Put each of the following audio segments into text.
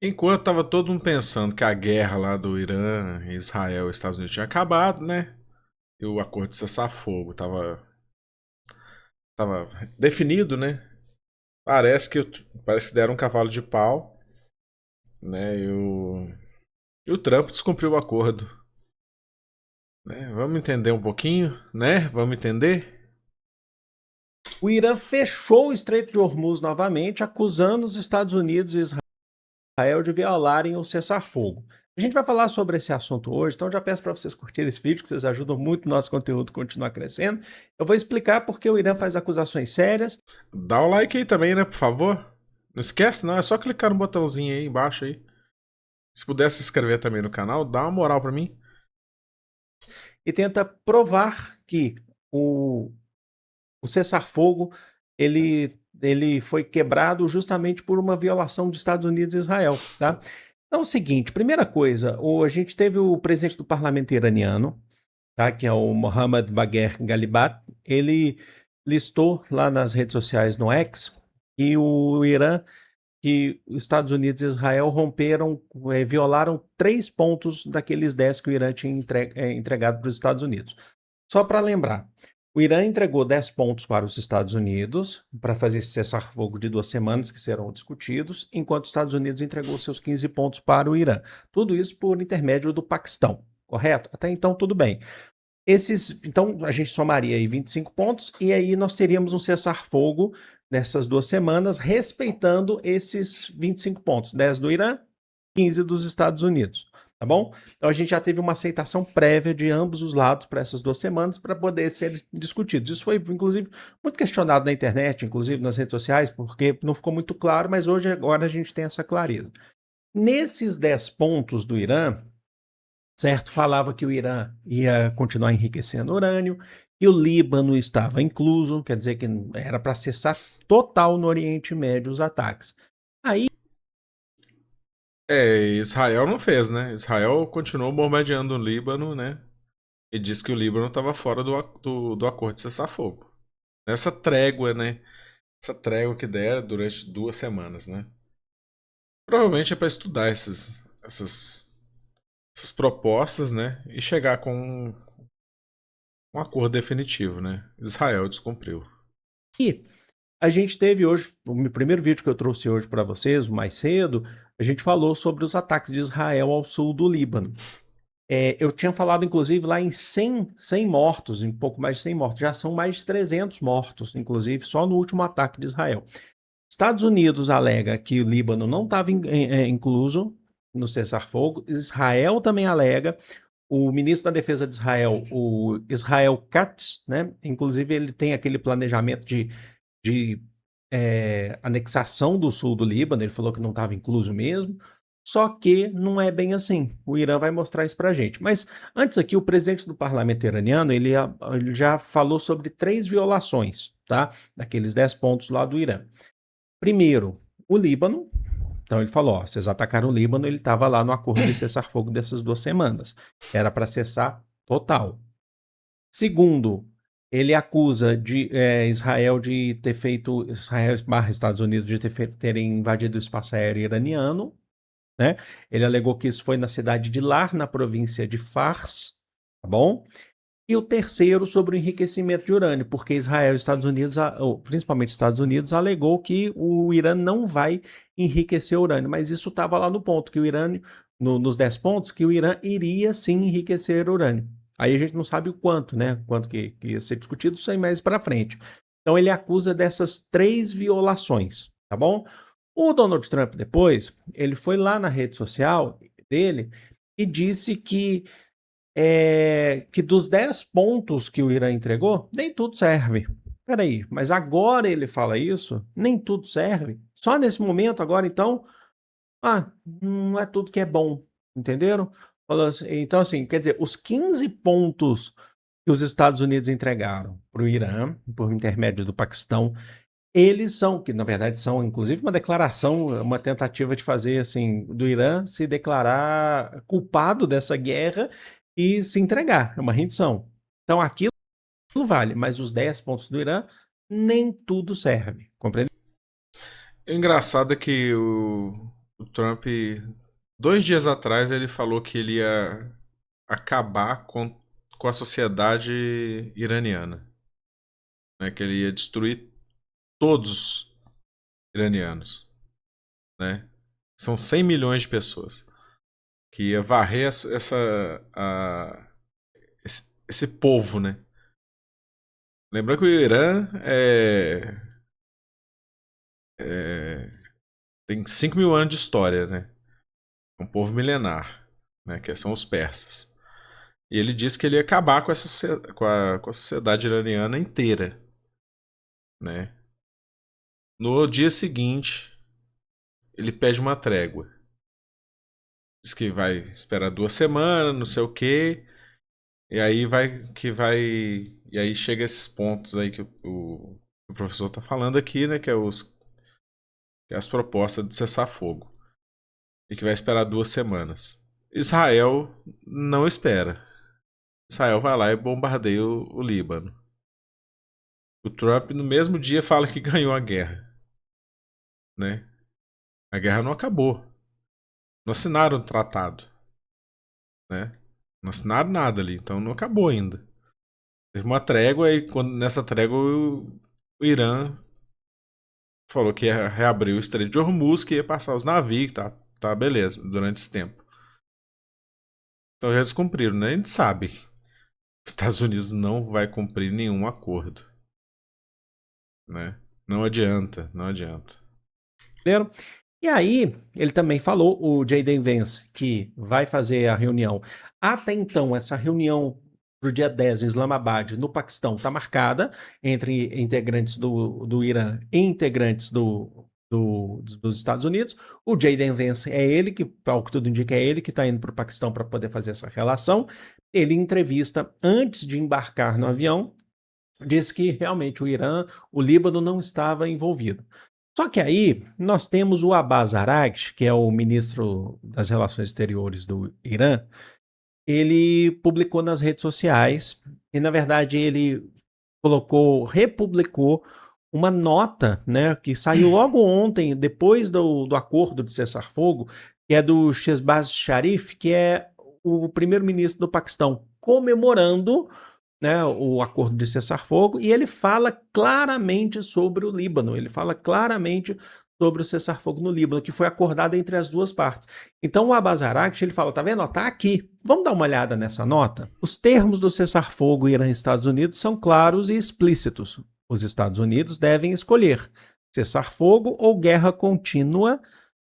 Enquanto tava todo mundo pensando que a guerra lá do Irã, Israel e Estados Unidos tinha acabado, né? E o acordo de cessar-fogo tava definido, né? Parece que deram um cavalo de pau, né? E o Trump descumpriu o acordo, né? Vamos entender um pouquinho, né? Vamos entender? O Irã fechou o Estreito de Hormuz novamente, acusando os Estados Unidos e Israel de violarem o cessar-fogo. A gente vai falar sobre esse assunto hoje, então já peço para vocês curtirem esse vídeo, que vocês ajudam muito o nosso conteúdo a continuar crescendo. Eu vou explicar porque o Irã faz acusações sérias. Dá o like aí também, né? Por favor. Não esquece, não. É só clicar no botãozinho aí embaixo aí. Se puder se inscrever também no canal, dá uma moral pra mim. E tenta provar que o cessar-fogo ele foi quebrado justamente por uma violação dos Estados Unidos e Israel, tá? Então é o seguinte, primeira coisa, a gente teve o presidente do parlamento iraniano, tá, que é o Mohammad Bagher Ghalibat, ele listou lá nas redes sociais no X que o Irã, que os Estados Unidos e Israel romperam, violaram 3 pontos daqueles 10 que o Irã tinha entregado para os Estados Unidos. Só para lembrar, o Irã entregou 10 pontos para os Estados Unidos para fazer esse cessar-fogo de 2 semanas que serão discutidos, enquanto os Estados Unidos entregou seus 15 pontos para o Irã. Tudo isso por intermédio do Paquistão, correto? Até então, tudo bem. Então, a gente somaria aí 25 pontos e aí nós teríamos um cessar-fogo nessas 2 semanas, respeitando esses 25 pontos: 10 do Irã, 15 dos Estados Unidos. Tá bom? Então a gente já teve uma aceitação prévia de ambos os lados para essas 2 semanas para poder ser discutido. Isso foi, inclusive, muito questionado na internet, inclusive nas redes sociais, porque não ficou muito claro, mas hoje, agora, a gente tem essa clareza. Nesses 10 pontos do Irã, certo? Falava que o Irã ia continuar enriquecendo urânio, que o Líbano estava incluso, quer dizer que era para cessar total no Oriente Médio os ataques. Aí, Israel não fez, né? Israel continuou bombardeando o Líbano, né? E disse que o Líbano estava fora do acordo de cessar-fogo. Nessa trégua, né? Essa trégua que deram durante 2 semanas, né? Provavelmente é para estudar essas propostas, né? E chegar com um acordo definitivo, né? Israel descumpriu. a gente teve hoje, o primeiro vídeo que eu trouxe hoje para vocês, mais cedo, a gente falou sobre os ataques de Israel ao sul do Líbano. Eu tinha falado, inclusive, lá em 100 mortos, em pouco mais de 100 mortos. Já são mais de 300 mortos, inclusive, só no último ataque de Israel. Estados Unidos alega que o Líbano não estava incluso no cessar-fogo. Israel também alega. O ministro da Defesa de Israel, o Israel Katz, né? Inclusive, ele tem aquele planejamento de anexação do sul do Líbano. Ele falou que não estava incluso mesmo. Só que não é bem assim. O Irã vai mostrar isso para a gente. Mas antes aqui, o presidente do parlamento iraniano, ele já falou sobre 3 violações, tá? Daqueles 10 pontos lá do Irã. Primeiro, o Líbano. Então ele falou: ó, vocês atacaram o Líbano, ele estava lá no acordo de cessar-fogo dessas 2 semanas. Era para cessar total. Segundo, ele acusa Israel de ter feito, Israel barra Estados Unidos, de terem invadido o espaço aéreo iraniano. Né? Ele alegou que isso foi na cidade de Lar, na província de Fars, tá bom? E o terceiro sobre o enriquecimento de urânio, porque Israel e Estados Unidos, ou principalmente Estados Unidos, alegou que o Irã não vai enriquecer urânio, mas isso estava lá no ponto, que o Irã, nos 10 pontos, que o Irã iria sim enriquecer urânio. Aí a gente não sabe o quanto, né? Quanto que ia ser discutido, isso aí mais para frente. Então ele acusa dessas 3 violações, tá bom? O Donald Trump depois, ele foi lá na rede social dele e disse que dos 10 pontos que o Irã entregou, nem tudo serve. Peraí, mas agora ele fala isso? Nem tudo serve? Só nesse momento, agora então? Não é tudo que é bom, entenderam? Então, assim, quer dizer, os 15 pontos que os Estados Unidos entregaram para o Irã, por intermédio do Paquistão, eles são, que na verdade são inclusive uma declaração, uma tentativa de fazer assim, do Irã se declarar culpado dessa guerra e se entregar, é uma rendição. Então aquilo vale, mas os 10 pontos do Irã nem tudo serve, compreende? O engraçado é que o Trump, 2 dias atrás, ele falou que ele ia acabar com a sociedade iraniana, né? Que ele ia destruir todos os iranianos, né? São 100 milhões de pessoas que ia varrer esse povo, né? Lembrando que o Irã tem 5 mil anos de história, né? É um povo milenar, né? Que são os persas. E ele disse que ele ia acabar com a sociedade iraniana inteira, né? No dia seguinte, ele pede uma trégua. Diz que vai esperar 2 semanas, não sei o quê. E aí E aí chega esses pontos aí que o professor tá falando aqui, né? Que é as propostas de cessar-fogo. E que vai esperar 2 semanas. Israel não espera. Israel vai lá e bombardeia o Líbano. O Trump no mesmo dia fala que ganhou a guerra, né? A guerra não acabou. Não assinaram o tratado, né? Não assinaram nada ali, então não acabou ainda. Teve uma trégua e nessa trégua o Irã falou que ia reabrir o Estreito de Hormuz, que ia passar os navios, tá beleza, durante esse tempo. Então já descumpriram, né? A gente sabe que os Estados Unidos não vai cumprir nenhum acordo, né? Não adianta, não adianta. Entendeu? E aí, ele também falou, o J.D. Vance, que vai fazer a reunião. Até então, essa reunião para o dia 10 em Islamabad, no Paquistão, está marcada entre integrantes do Irã e integrantes dos Estados Unidos. O J.D. Vance é ele, que, ao que tudo indica, é ele que está indo para o Paquistão para poder fazer essa relação. Ele, em entrevista, antes de embarcar no avião, disse que realmente o Irã, o Líbano não estava envolvido. Só que aí nós temos o Abbas Araghchi, que é o ministro das Relações Exteriores do Irã. Ele publicou nas redes sociais e, na verdade, ele republicou uma nota, né, que saiu logo ontem, depois do acordo de cessar-fogo, que é do Shehbaz Sharif, que é o primeiro-ministro do Paquistão, comemorando, né, o acordo de cessar-fogo, e ele fala claramente sobre o Líbano, ele fala claramente sobre o cessar-fogo no Líbano, que foi acordado entre as duas partes. Então o Abbas Araghchi, ele fala, tá vendo? Tá aqui. Vamos dar uma olhada nessa nota? Os termos do cessar-fogo Irã e Estados Unidos são claros e explícitos. Os Estados Unidos devem escolher cessar-fogo ou guerra contínua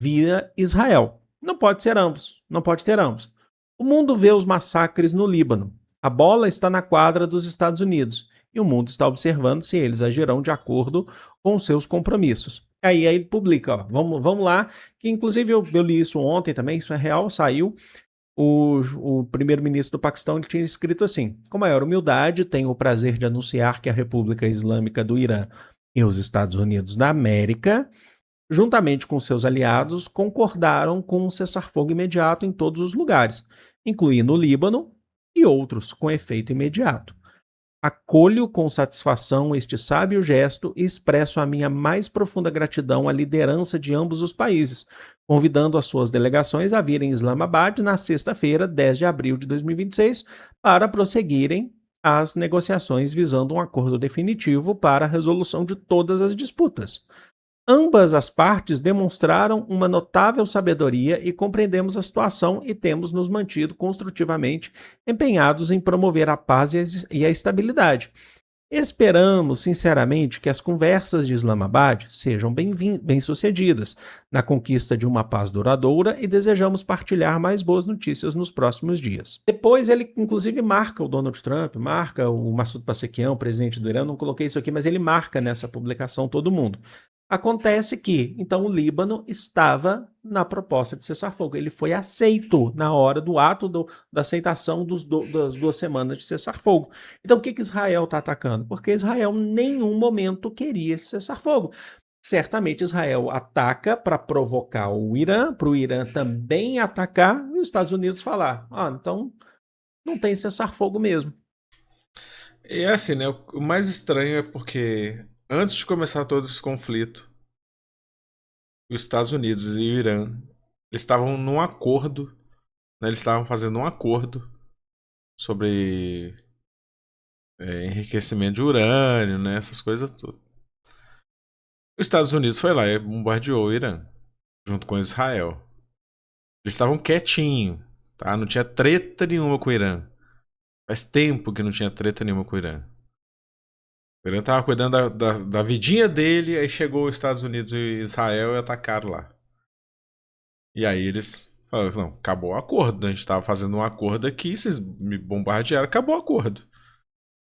via Israel. Não pode ser ambos, não pode ter ambos. O mundo vê os massacres no Líbano. A bola está na quadra dos Estados Unidos e o mundo está observando se eles agirão de acordo com seus compromissos. Aí ele publica, ó, vamos lá, que inclusive eu li isso ontem também, isso é real, saiu. O primeiro-ministro do Paquistão ele tinha escrito assim: com maior humildade, tenho o prazer de anunciar que a República Islâmica do Irã e os Estados Unidos da América, juntamente com seus aliados, concordaram com um cessar-fogo imediato em todos os lugares, incluindo o Líbano e outros com efeito imediato. Acolho com satisfação este sábio gesto e expresso a minha mais profunda gratidão à liderança de ambos os países, convidando as suas delegações a virem em Islamabad na sexta-feira, 10 de abril de 2026, para prosseguirem as negociações visando um acordo definitivo para a resolução de todas as disputas. Ambas as partes demonstraram uma notável sabedoria e compreendemos a situação e temos nos mantido construtivamente empenhados em promover a paz e a estabilidade. Esperamos, sinceramente, que as conversas de Islamabad sejam bem-sucedidas na conquista de uma paz duradoura e desejamos partilhar mais boas notícias nos próximos dias. Depois ele, inclusive, marca o Donald Trump, marca o Massoud Pezeshkian, presidente do Irã, não coloquei isso aqui, mas ele marca nessa publicação todo mundo. Acontece que, então, o Líbano estava na proposta de cessar-fogo. Ele foi aceito na hora do ato da aceitação das 2 semanas de cessar-fogo. Então, o que Israel está atacando? Porque Israel em nenhum momento queria esse cessar-fogo. Certamente Israel ataca para provocar o Irã, para o Irã também atacar e os Estados Unidos falar: então não tem cessar-fogo mesmo. E é assim, né? O mais estranho é porque antes de começar todo esse conflito, os Estados Unidos e o Irã, eles estavam num acordo, né? Eles estavam fazendo um acordo sobre enriquecimento de urânio, né? Essas coisas tudo. Os Estados Unidos foi lá e bombardeou o Irã, junto com Israel. Eles estavam quietinhos, tá? Não tinha treta nenhuma com o Irã. Faz tempo que não tinha treta nenhuma com o Irã. O Irã tava cuidando da vidinha dele, aí chegou os Estados Unidos e Israel e atacaram lá. E aí eles falaram, não, acabou o acordo, né? A gente tava fazendo um acordo aqui, vocês me bombardearam, acabou o acordo.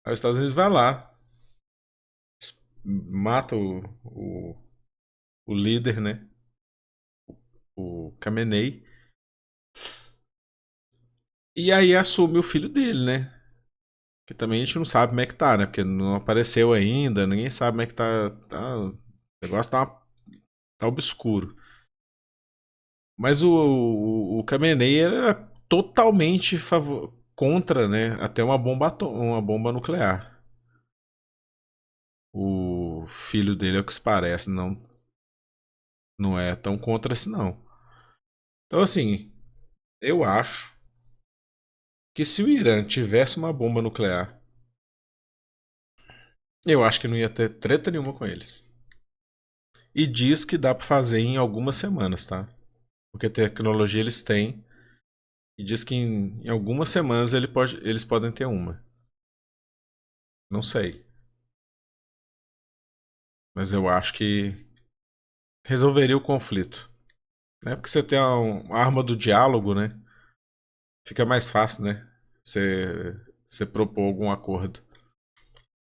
Aí os Estados Unidos vai lá, mata o líder, né? O Khamenei. E aí assume o filho dele, né? Que também a gente não sabe como é que tá, né? Porque não apareceu ainda, ninguém sabe como é que o negócio tá obscuro. Mas o Khamenei era totalmente contra, né? Até uma bomba nuclear. O filho dele, é o que se parece, não é tão contra assim, não. Então, assim, eu acho que se o Irã tivesse uma bomba nuclear, eu acho que não ia ter treta nenhuma com eles. E diz que dá pra fazer em algumas semanas, tá? Porque tecnologia eles têm. E diz que em algumas semanas eles podem ter uma. Não sei. Mas eu acho que resolveria o conflito. Né? Porque você tem uma arma do diálogo, né? Fica mais fácil, né? Você propor algum acordo.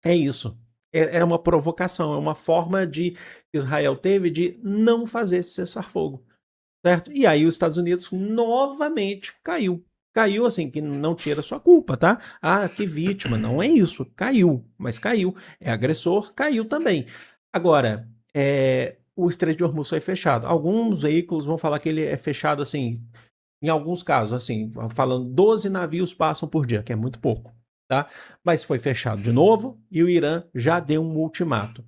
É isso. É uma provocação, é uma forma de Israel teve de não fazer esse cessar-fogo, certo? E aí os Estados Unidos novamente caiu. Caiu assim, que não tira sua culpa, tá? Ah, que vítima, não é isso. Caiu, mas caiu. É agressor, caiu também. Agora, o Estreito de Hormuz foi fechado. Alguns veículos vão falar que ele é fechado assim, em alguns casos, assim, falando 12 navios passam por dia, que é muito pouco, tá? Mas foi fechado de novo e o Irã já deu um ultimato.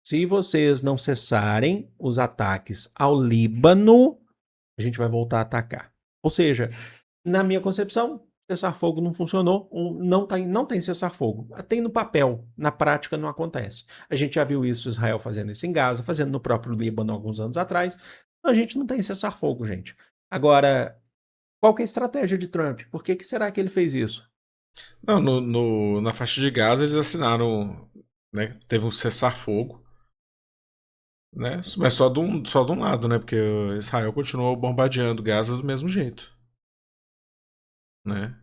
Se vocês não cessarem os ataques ao Líbano, a gente vai voltar a atacar. Ou seja, na minha concepção, cessar-fogo não funcionou, não tem cessar-fogo. Tem no papel, na prática não acontece. A gente já viu isso, Israel fazendo isso em Gaza, fazendo no próprio Líbano alguns anos atrás. A gente não tem cessar-fogo, gente. Agora, qual que é a estratégia de Trump? Por que será que ele fez isso? Não, na faixa de Gaza eles assinaram, né? Teve um cessar-fogo, né? Mas só de um lado, né? Porque Israel continuou bombardeando Gaza do mesmo jeito, né?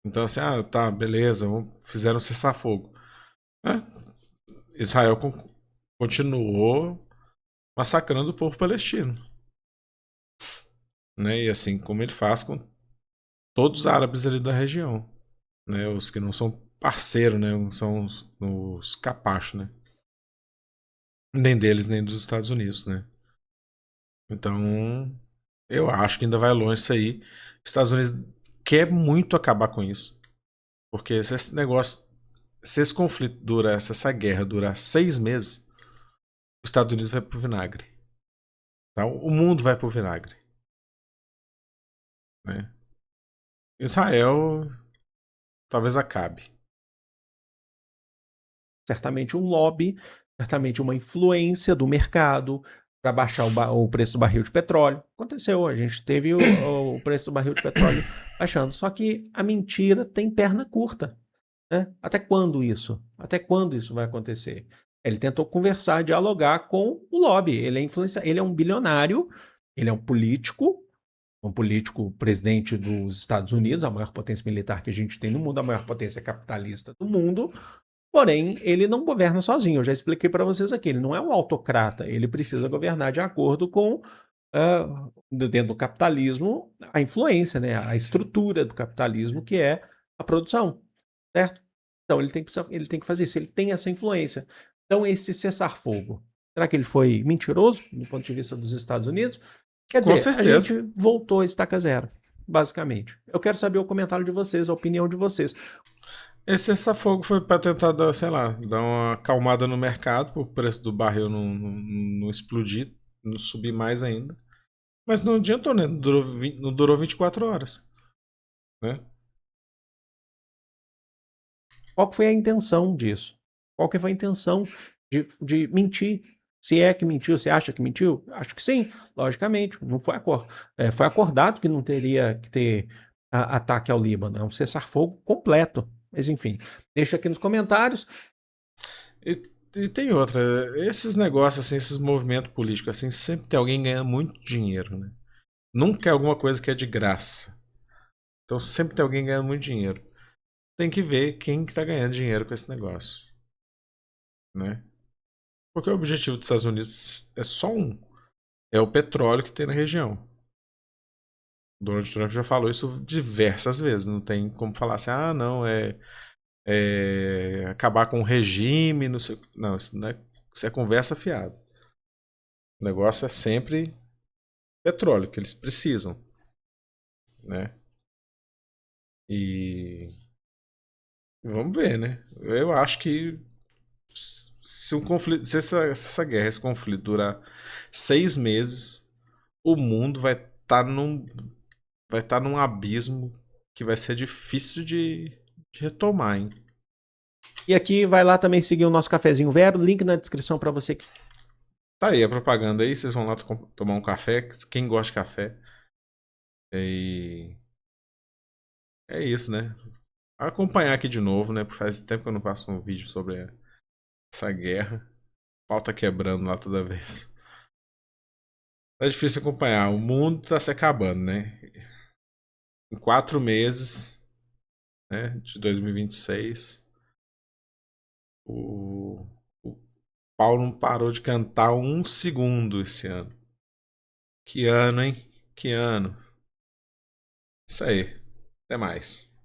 Então assim, tá, beleza, fizeram um cessar-fogo. É, Israel continuou massacrando o povo palestino, né? E assim como ele faz com todos os árabes ali da região, né? Os que não são parceiros, né? Não são os capachos, né? Nem deles, nem dos Estados Unidos, né? Então, eu acho que ainda vai longe isso aí. Os Estados Unidos quer muito acabar com isso. Porque se esse negócio, se esse conflito durar, se essa guerra durar 6 meses, os Estados Unidos vai pro vinagre. Tá? O mundo vai pro vinagre. Né? Israel talvez acabe. Certamente um lobby, certamente uma influência do mercado para baixar o preço do barril de petróleo. Aconteceu, a gente teve o preço do barril de petróleo baixando. Só que a mentira tem perna curta. Né? Até quando isso? Até quando isso vai acontecer? Ele tentou conversar, dialogar com o lobby. Ele é um bilionário, ele é um político presidente dos Estados Unidos, a maior potência militar que a gente tem no mundo, a maior potência capitalista do mundo. Porém, ele não governa sozinho. Eu já expliquei para vocês aqui. Ele não é um autocrata. Ele precisa governar de acordo com, dentro do capitalismo, a influência, né? A estrutura do capitalismo, que é a produção. Certo? Então, ele tem que fazer isso. Ele tem essa influência. Então, esse cessar-fogo, será que ele foi mentiroso do ponto de vista dos Estados Unidos? Quer Com dizer, a gente certeza. voltou a estaca zero, basicamente. Eu quero saber o comentário de vocês, a opinião de vocês. Esse cessar-fogo foi para tentar dar, sei lá, dar uma acalmada no mercado, para o preço do barril não explodir, não subir mais ainda. Mas não adiantou, né? Não durou 24 horas, né? Qual que foi a intenção disso? Qual que foi a intenção de mentir? Se é que mentiu, você acha que mentiu? Acho que sim, logicamente. Não foi, foi acordado que não teria que ter ataque ao Líbano. É um cessar-fogo completo. Mas enfim, deixa aqui nos comentários. E tem outra, esses negócios assim, esses movimentos políticos assim, sempre tem alguém ganhando muito dinheiro, né? Nunca é alguma coisa que é de graça. Então sempre tem alguém ganhando muito dinheiro. Tem que ver quem que tá ganhando dinheiro com esse negócio, né? Porque o objetivo dos Estados Unidos é só um, é o petróleo que tem na região. Donald Trump já falou isso diversas vezes, não tem como falar assim, ah, não, acabar com o regime, não sei, não, isso é conversa fiada. O negócio é sempre petróleo que eles precisam, né? E vamos ver, né? Eu acho que se um conflito, se essa guerra, esse conflito durar 6 meses, o mundo vai estar num abismo que vai ser difícil de retomar, hein? E aqui vai lá também seguir o nosso cafezinho Vero, link na descrição para você. Tá aí a propaganda aí, vocês vão lá tomar um café, quem gosta de café. E é isso, né? Acompanhar aqui de novo, né? Porque faz tempo que eu não faço um vídeo sobre essa guerra. O pau tá quebrando lá toda vez. É difícil acompanhar. O mundo tá se acabando, né? Em 4 meses, né, de 2026, o Paulo não parou de cantar um segundo esse ano. Que ano, hein? Que ano. Isso aí. Até mais.